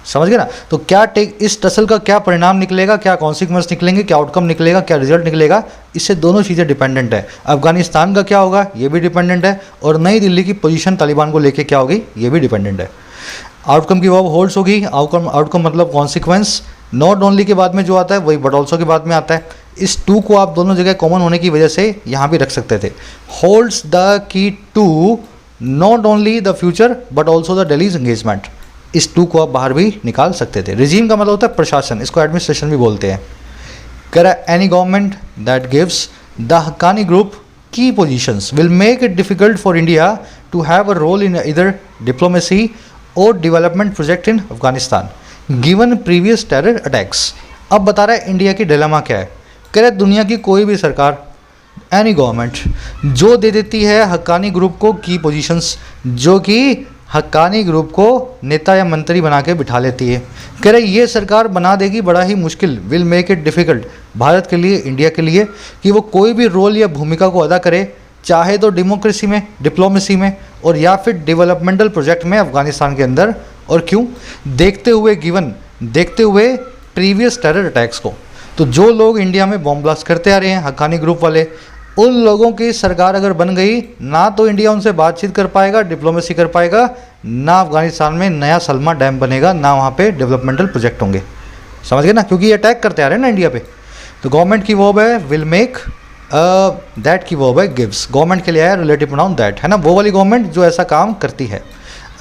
समझ गए ना? तो क्या इस टसल का क्या परिणाम निकलेगा, क्या कॉन्सिक्वेंस निकलेंगे, क्या आउटकम निकलेगा, क्या रिजल्ट निकलेगा, इससे दोनों चीज़ें डिपेंडेंट है। अफगानिस्तान का क्या होगा ये भी डिपेंडेंट है, और नई दिल्ली की पोजीशन तालिबान को लेके क्या होगी ये भी डिपेंडेंट है। आउटकम की वर्ब होल्ड्स होगी, आउटकम मतलब कॉन्सिक्वेंस, नॉट ओनली के बाद में जो आता है वही बट ऑल्सो के बाद में आता है। इस टू को आप दोनों जगह कॉमन होने की वजह से यहाँ भी रख सकते थे। Holds the key to not only the future but also the Delhi's engagement. इस टू को आप बाहर भी निकाल सकते थे। रिजीम का मतलब होता है प्रशासन, इसको एडमिनिस्ट्रेशन भी बोलते हैं। कह रहा है any government that gives the Haqqani group key positions will make it difficult for India to have a role in either diplomacy or development project in Afghanistan given previous terror attacks. अब बता रहा है इंडिया की डिलेमा क्या है। कह रहे दुनिया की कोई भी सरकार, एनी गवर्नमेंट, जो दे देती है हक्कानी ग्रुप को की पोजीशंस, जो कि हक्कानी ग्रुप को नेता या मंत्री बना के बिठा लेती है, कह रहे ये सरकार बना देगी बड़ा ही मुश्किल, will make it difficult, Bharat के लिए, इंडिया के लिए, कि वो कोई भी रोल या भूमिका को अदा करे, चाहे तो डेमोक्रेसी में, डिप्लोमेसी में, और या फिर डेवलपमेंटल प्रोजेक्ट में अफगानिस्तान के अंदर। और क्यों? देखते हुए प्रीवियस टेरर अटैक्स को। तो जो लोग इंडिया में बॉम्ब ब्लास्ट करते आ रहे हैं हक्कानी ग्रुप वाले, उन लोगों की सरकार अगर बन गई, ना तो इंडिया उनसे बातचीत कर पाएगा, डिप्लोमेसी कर पाएगा, ना अफगानिस्तान में नया सलमा डैम बनेगा, ना वहाँ पे डेवलपमेंटल प्रोजेक्ट होंगे। समझ गए ना? क्योंकि ये अटैक करते आ रहे हैं ना इंडिया पे। तो गवर्नमेंट की वर्ब है विल मेक, दैट की वर्ब है गिव्स। गवर्नमेंट के लिए आया रिलेटिव प्रोनाउन दैट, है ना, वो वाली गवर्नमेंट जो ऐसा काम करती है।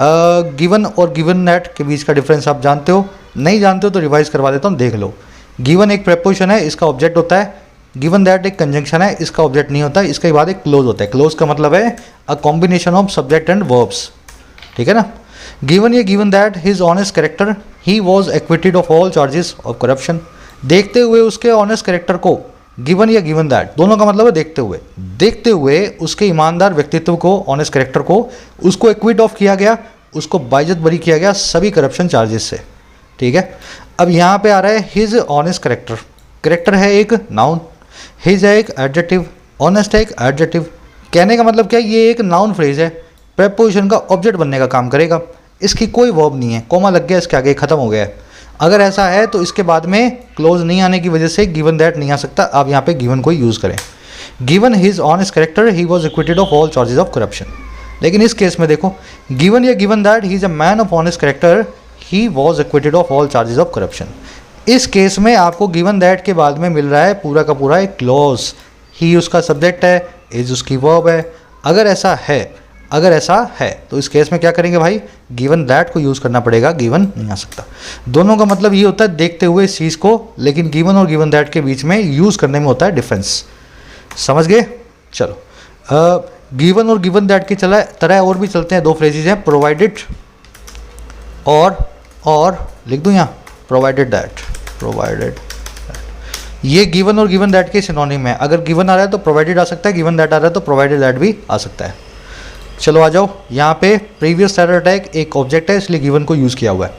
गिवन और गिवन दैट के बीच का डिफरेंस आप जानते हो, नहीं जानते हो तो रिवाइज करवा देता हूँ, देख लो। गिवन एक प्रेपोजिशन है, इसका ऑब्जेक्ट होता है। गिवन दैट एक कंजंक्शन है, इसका ऑब्जेक्ट नहीं होता। इसके बाद एक क्लोज होता है। क्लोज का मतलब है a combination of subject and verbs, ठीक है ना। गिवन ये given that his honest character he was acquitted of all charges of corruption. देखते हुए उसके ऑनेस्ट कैरेक्टर को, गिवन या गिवन दैट दोनों का मतलब है देखते हुए उसके ईमानदार व्यक्तित्व को, ऑनेस्ट कैरेक्टर को, उसको एक्विट ऑफ किया गया, उसको बाइज्जत बरी किया गया सभी करप्शन चार्जेस से, ठीक है। अब यहाँ पे आ रहा है हिज ऑनेस्ट कैरेक्टर। कैरेक्टर है एक नाउन, हिज है एक एडजेक्टिव, ऑनेस्ट है एक एडजेक्टिव। कहने का मतलब क्या है, ये एक नाउन फ्रेज है, प्रेपोजिशन का ऑब्जेक्ट बनने का काम करेगा। इसकी कोई वर्ब नहीं है, कॉमा लग गया इसके आगे, खत्म हो गया है। अगर ऐसा है तो इसके बाद में क्लोज नहीं आने की वजह से गिवन दैट नहीं आ सकता। आप यहाँ पे गिवन को यूज़ करें। Given his honest character he was acquitted of all charges of corruption. लेकिन इस केस में देखो, गिवन या given that he is a man of honest character he was acquitted of all charges of corruption. इस case में आपको given that के बाद में मिल रहा है पूरा का पूरा एक क्लॉज। ही उसका सब्जेक्ट है, इज उसकी वर्ब है। अगर ऐसा है तो इस केस में क्या करेंगे भाई, गिवन दैट को यूज़ करना पड़ेगा, गिवन नहीं आ सकता। दोनों का मतलब ये होता है देखते हुए इस चीज़ को, लेकिन गिवन और गिवन दैट के बीच में यूज़ करने में होता है डिफरेंस। समझ गए? चलो, गिवन और गिवन दैट की तरह और भी चलते हैं। दो फ्रेजेज हैं, प्रोवाइडेड और लिख दूँ यहाँ, प्रोवाइडेड दैट। ये गिवन और गिवन दैट के सिनोनिम है। अगर गिवन आ रहा है तो प्रोवाइडेड आ सकता है, गिवन दैट आ रहा है तो प्रोवाइडेड दैट भी आ सकता है। चलो आ जाओ, यहाँ पे प्रीवियस टेरर अटैक एक ऑब्जेक्ट है, इसलिए गिवन को यूज़ किया हुआ है।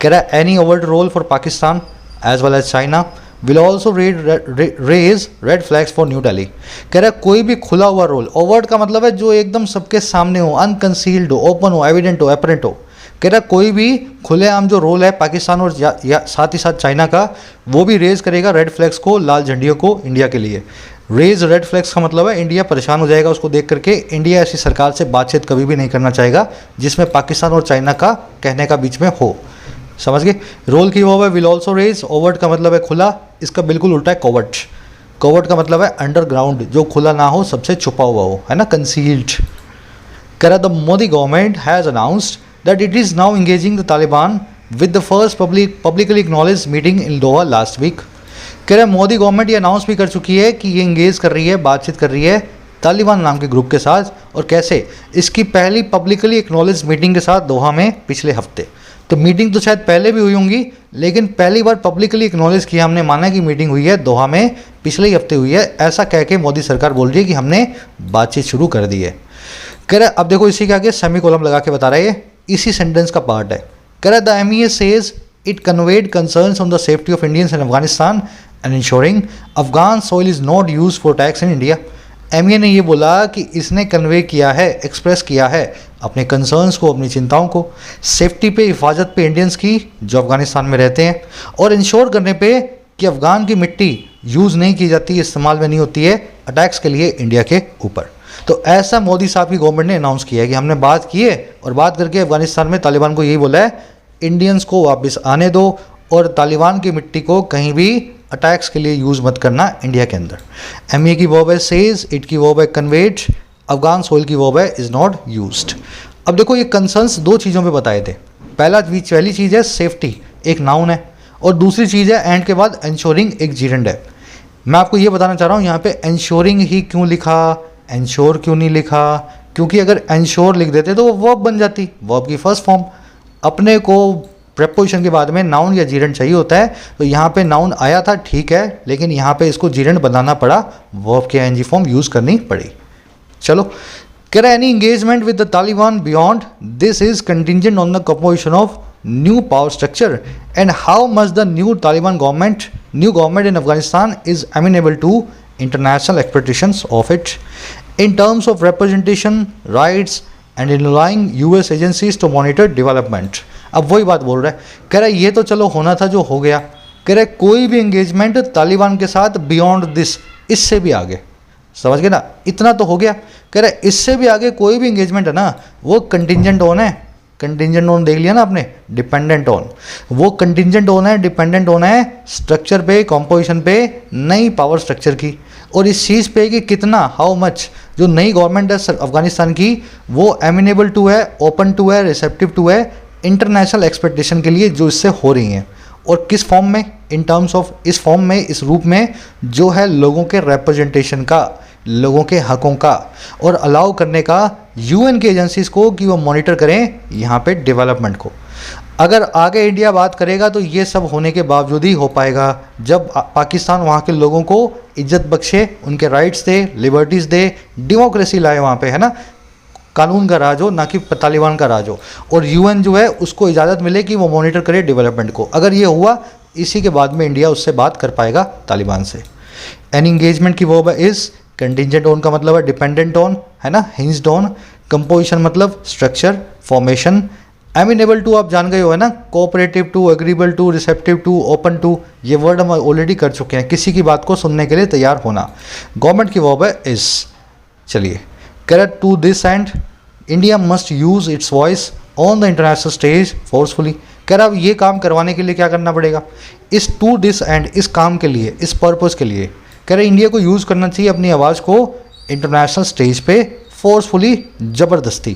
कह रहा है any overt role for Pakistan as well as China will also raise red flags for New Delhi. कह रहा है कोई भी खुला हुआ रोल, ओवर्ट का मतलब है जो एकदम सबके सामने हो, अनकंसील्ड हो, ओपन हो, एविडेंट हो, एपरेंट हो। कह रहा है कोई भी खुलेआम जो रोल है पाकिस्तान और या साथ ही साथ चाइना का, वो भी रेज करेगा रेड फ्लैग्स को, लाल झंडियों को इंडिया के लिए। रेज रेड फ्लैग्स का मतलब है इंडिया परेशान हो जाएगा उसको देख करके। इंडिया ऐसी सरकार से बातचीत कभी भी नहीं करना चाहेगा जिसमें पाकिस्तान और चाइना का कहने का बीच में हो। समझ गए? रोल की वो है विल ऑल्सो रेज। ओवर्ट का मतलब है खुला, इसका बिल्कुल उल्टा है कोवर्ट। कोवर्ट का मतलब है अंडरग्राउंड, जो खुला ना हो, सबसे छुपा हुआ हो, है ना, कंसील्ड। कह रहा the Modi government has announced that it is now engaging the Taliban with the first publicly acknowledged meeting in Doha last week. कह रहे मोदी गवर्नमेंट ये अनाउंस भी कर चुकी है कि ये इंगेज कर रही है, बातचीत कर रही है तालिबान नाम के ग्रुप के साथ। और कैसे, इसकी पहली पब्लिकली एक्नॉलेज मीटिंग के साथ दोहा में पिछले हफ्ते। तो मीटिंग तो शायद पहले भी हुई होंगी, लेकिन पहली बार पब्लिकली एक्नॉलेज किया हमने, माना कि मीटिंग हुई है दोहा में, पिछले ही हफ्ते हुई है, ऐसा कह के मोदी सरकार बोल रही है कि हमने बातचीत शुरू कर दी है। कह रहा अब देखो इसी के आगे सेमी कोलम लगा के बता रहा है, इसी सेंटेंस का पार्ट है। कह रहा the MEA says it conveyed concerns on the safety of Indians in Afghanistan and ensuring Afghan soil is not use for tax in India. MEA ने ये बोला कि इसने कन्वे किया है, एक्सप्रेस किया है अपने कंसर्न्स को, अपनी चिंताओं को, सेफ्टी पे, हिफाजत पे इंडियंस की जो अफगानिस्तान में रहते हैं, और इंश्योर करने पे कि अफगान की मिट्टी यूज़ नहीं की जाती, इस्तेमाल में नहीं होती है अटैक्स के लिए इंडिया के ऊपर। तो ऐसा मोदी साहब की गवर्नमेंट ने अनाउंस किया है कि हमने बात की है, और बात करके अफगानिस्तान में तालिबान को यही बोला है इंडियंस को वापस आने दो, और तालिबान की मिट्टी को कहीं भी अटैक्स के लिए यूज़ मत करना इंडिया के अंदर। MEA की वर्ब है सेज, इट की वर्ब है कन्वेड, अफगान सोइल की वर्ब है इज़ नॉट यूज्ड। अब देखो ये कंसर्न्स दो चीज़ों पे बताए थे। पहली चीज़ है सेफ्टी, एक नाउन है, और दूसरी चीज़ है एंड के बाद एंश्योरिंग, एक जीरेंड है। मैं आपको ये बताना चाह रहा हूँ यहाँ पे एंश्योरिंग ही क्यों लिखा, एंश्योर क्यों नहीं लिखा, क्योंकि अगर एंश्योर लिख देते तो वो वर्ब बन जाती, वर्ब की फर्स्ट फॉर्म। अपने को प्रेपोजिशन के बाद में नाउन या जीरेंड चाहिए होता है, तो यहाँ पे नाउन आया था ठीक है, लेकिन यहाँ पे इसको जीरेंड बनाना पड़ा, वर्ब की ING फॉर्म यूज़ करनी पड़ी। चलो, कह रहा है any engagement with the Taliban beyond this is contingent on the composition of new power structure and how much the new government in Afghanistan is amenable to international expectations of it in terms of representation, rights and in allowing US agencies to monitor development। अब वही बात बोल रहा है, कह रहा है ये तो चलो होना था जो हो गया, कह रहा है कोई भी एंगेजमेंट तालिबान के साथ बियॉन्ड दिस, इससे भी आगे, समझ गए ना, इतना तो हो गया, कह रहा है इससे भी आगे कोई भी एंगेजमेंट है ना वो कंटिंजेंट ऑन है। कंटिंजेंट ऑन देख लिया ना आपने, डिपेंडेंट ऑन, वो कंटिंजेंट ऑन है, डिपेंडेंट ऑन है स्ट्रक्चर पे, कॉम्पोजिशन पे, नई पावर स्ट्रक्चर की, और इस चीज़ पे कि कितना, हाउ मच, जो नई गवर्नमेंट है अफगानिस्तान की वो एमिनेबल टू है, ओपन टू है, रिसेप्टिव टू है इंटरनेशनल एक्सपेक्टेशन के लिए जो इससे हो रही हैं, और किस फॉर्म में, इन टर्म्स ऑफ, इस फॉर्म में, इस रूप में जो है लोगों के रिप्रेजेंटेशन का, लोगों के हकों का, और अलाउ करने का UN की एजेंसीज़ को कि वो मॉनिटर करें यहाँ पे डेवलपमेंट को। अगर आगे इंडिया बात करेगा तो ये सब होने के बावजूद ही हो पाएगा जब पाकिस्तान वहाँ के लोगों को इज्जत बख्शे, उनके राइट्स दे, लिबर्टीज़ दे, डेमोक्रेसी लाए वहाँ पे, है ना, कानून का राज हो, ना कि तालिबान का राज हो, और UN जो है उसको इजाज़त मिले कि वो मॉनिटर करे डेवलपमेंट को। अगर ये हुआ, इसी के बाद में इंडिया उससे बात कर पाएगा तालिबान से। एनी एंगेजमेंट की वर्ब इज़, कंटिंजेंट ऑन का मतलब है डिपेंडेंट ऑन, है ना, हिंज्ड ऑन, कंपोजिशन मतलब स्ट्रक्चर, फॉर्मेशन, एमिनेबल टू आप जान गए हो, है ना, cooperative to, agreeable to, receptive to, open to, ये वर्ड हम ऑलरेडी कर चुके हैं, किसी की बात को सुनने के लिए तैयार होना। गवर्नमेंट की वर्ब है इज। चलिए, correct to this and India must use its voice on the international stage forcefully. कह रहा अब ये काम करवाने के लिए क्या करना पड़ेगा, इस टू दिस एंड, इस काम के लिए, इस पर्पज़ के लिए, कह रहे इंडिया को यूज़ करना चाहिए अपनी आवाज़ को इंटरनेशनल स्टेज पे फोर्सफुली, ज़बरदस्ती,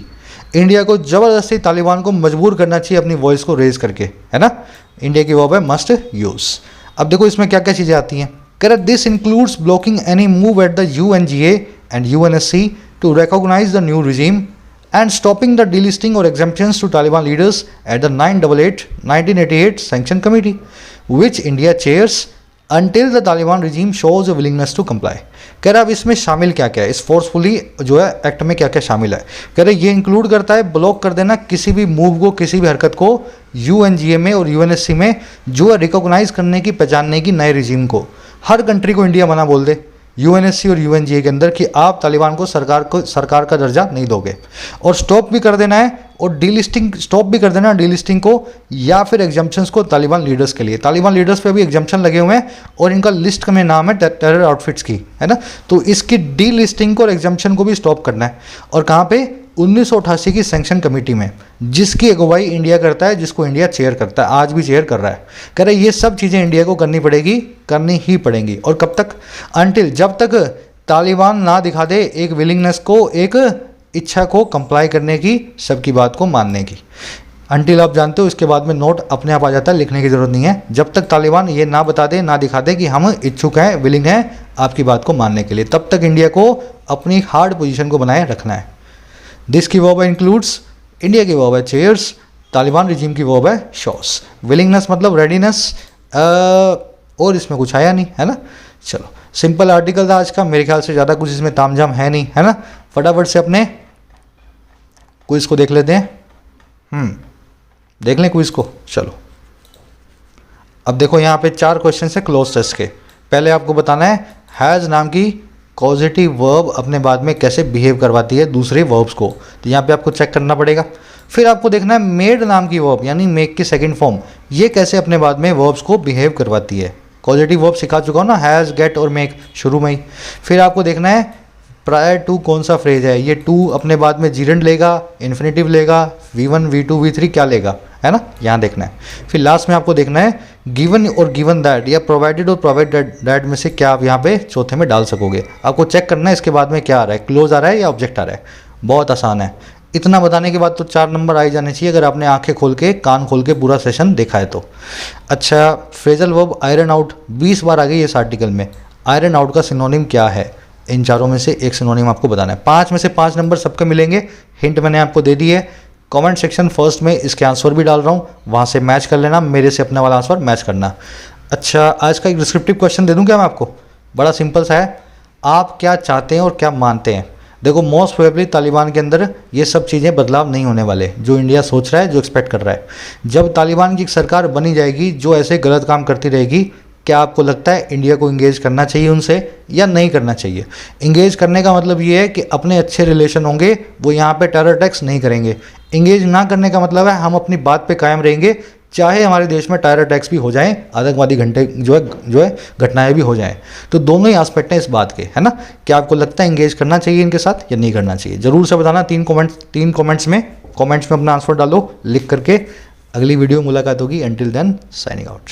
इंडिया को ज़बरदस्ती तालिबान को मजबूर करना चाहिए अपनी वॉइस को रेज करके, है ना। इंडिया की वर्ब है मस्ट यूज़। अब देखो इसमें क्या क्या चीज़ें आती हैं, कह रहे this includes blocking any move at the UNGA and UNSC to recognise the new regime and stopping the delisting or exemptions to Taliban leaders at the 1988 Sanction Committee, which India chairs until the Taliban regime shows a willingness to comply। कह रहा अब इसमें शामिल क्या क्या है, इस forcefully जो है एक्ट में क्या क्या शामिल है। कह रहे ये इंक्लूड करता है ब्लॉक कर देना किसी भी मूव को, किसी भी हरकत को UNGA में और UNSC में जो है रिकॉग्नाइज करने की, पहचानने की नए रिजीम को। हर कंट्री को इंडिया मना बोल दे UNSC और UNGA के अंदर कि आप तालिबान को सरकार का दर्जा नहीं दोगे, और स्टॉप भी कर देना है, और डीलिस्टिंग स्टॉप भी कर देना है, डीलिस्टिंग को या फिर एग्जाम्पशंस को तालिबान लीडर्स के लिए। तालिबान लीडर्स पे अभी एग्जाम्पशन लगे हुए हैं और इनका लिस्ट में नाम है टेरर आउटफिट्स की, है ना, तो इसकी डीलिस्टिंग को और एग्जाम्पशन को भी स्टॉप करना है। और कहाँ पे, 1988 की सैंक्शन कमेटी में, जिसकी अगुवाई इंडिया करता है, जिसको इंडिया चेयर करता है, आज भी चेयर कर रहा है। कह रहे ये सब चीज़ें इंडिया को करनी पड़ेगी, करनी ही पड़ेंगी। और कब तक, अनटिल, जब तक तालिबान ना दिखा दे एक विलिंगनेस को, एक इच्छा को कंप्लाई करने की, सबकी बात को मानने की। अनटिल आप जानते हो, इसके बाद में नोट अपने आप आ जाता है, लिखने की ज़रूरत नहीं है। जब तक तालिबान ये ना बता दे, ना दिखा दे कि हम इच्छुक हैं, विलिंग हैं आपकी बात को मानने के लिए, तब तक इंडिया को अपनी हार्ड पोजीशन को बनाए रखना है। दिस की वर्ब इंक्लूड्स, इंडिया की वर्ब है चेयर्स, तालिबान रिजीम की वर्ब है शोस। विलिंगनेस मतलब रेडीनेस, और इसमें कुछ आया नहीं, है ना। चलो सिंपल आर्टिकल था आज का, मेरे ख्याल से ज़्यादा कुछ इसमें तामझाम है नहीं, है ना। फटाफट से अपने क्विज को देख लेते हैं। देख लें क्विज को। चलो अब देखो यहाँ पे 4 क्वेश्चन है क्लोज टेस्ट के। पहले आपको बताना है हैज़ नाम की कॉजेटिव वर्ब अपने बाद में कैसे बिहेव करवाती है दूसरे वर्ब्स को, तो यहाँ पे आपको चेक करना पड़ेगा। फिर आपको देखना है मेड नाम की वर्ब यानी मेक की सेकंड फॉर्म, ये कैसे अपने बाद में वर्ब्स को बिहेव करवाती है। कॉजेटिव वर्ब सिखा चुका हूँ ना, हैज़, गेट और मेक शुरू में ही। फिर आपको देखना है प्रायर टू कौन सा फ्रेज है, ये टू अपने बाद में जीरेंड लेगा, इन्फिनेटिव लेगा, V1 V2 V3 क्या लेगा, है ना, यहाँ देखना है। फिर लास्ट में आपको देखना है गिवन और गिवन दैट या प्रोवाइडेड और प्रोवाइडेड दैट में से क्या आप यहाँ पे चौथे में डाल सकोगे। आपको चेक करना है इसके बाद में क्या आ रहा है, क्लोज आ रहा है या ऑब्जेक्ट आ रहा है। बहुत आसान है। इतना बताने के बाद तो 4 नंबर आ ही जाने चाहिए अगर आपने आंखें खोल के कान खोल के पूरा सेशन देखा है तो। अच्छा, फ्रेजल वर्ब आयरन आउट 20 बार आ गई इस आर्टिकल में। आयरन आउट का सिनोनिम क्या है, इन चारों में से एक सिनोनिम आपको बताना है। 5 में से 5 नंबर सबके मिलेंगे, हिंट मैंने आपको दे दी है। कमेंट सेक्शन फर्स्ट में इसके आंसर भी डाल रहा हूँ, वहाँ से मैच कर लेना, मेरे से अपना वाला आंसर मैच करना। अच्छा, आज का एक डिस्क्रिप्टिव क्वेश्चन दे दूँ क्या मैं आपको, बड़ा सिंपल सा है। आप क्या चाहते हैं और क्या मानते हैं। देखो मोस्ट प्रोबेबली तालिबान के अंदर ये सब चीज़ें बदलाव नहीं होने वाले, जो इंडिया सोच रहा है, जो एक्सपेक्ट कर रहा है। जब तालिबान की एक सरकार बनी जाएगी जो ऐसे गलत काम करती रहेगी, क्या आपको लगता है इंडिया को इंगेज करना चाहिए उनसे या नहीं करना चाहिए। इंगेज करने का मतलब ये है कि अपने अच्छे रिलेशन होंगे, वो यहाँ पे टेरर अटैक्स नहीं करेंगे। इंगेज ना करने का मतलब है हम अपनी बात पे कायम रहेंगे, चाहे हमारे देश में टेरर अटैक्स भी हो जाएं, आतंकवादी घंटे जो है घटनाएं भी हो जाएं। तो दोनों ही एस्पेक्ट हैं इस बात के, है ना। क्या आपको लगता है इंगेज करना चाहिए इनके साथ या नहीं करना चाहिए, जरूर से बताना। 3 कमेंट्स में अपना आंसर डालो लिख करके। अगली वीडियो मुलाकात होगी। Until then signing out.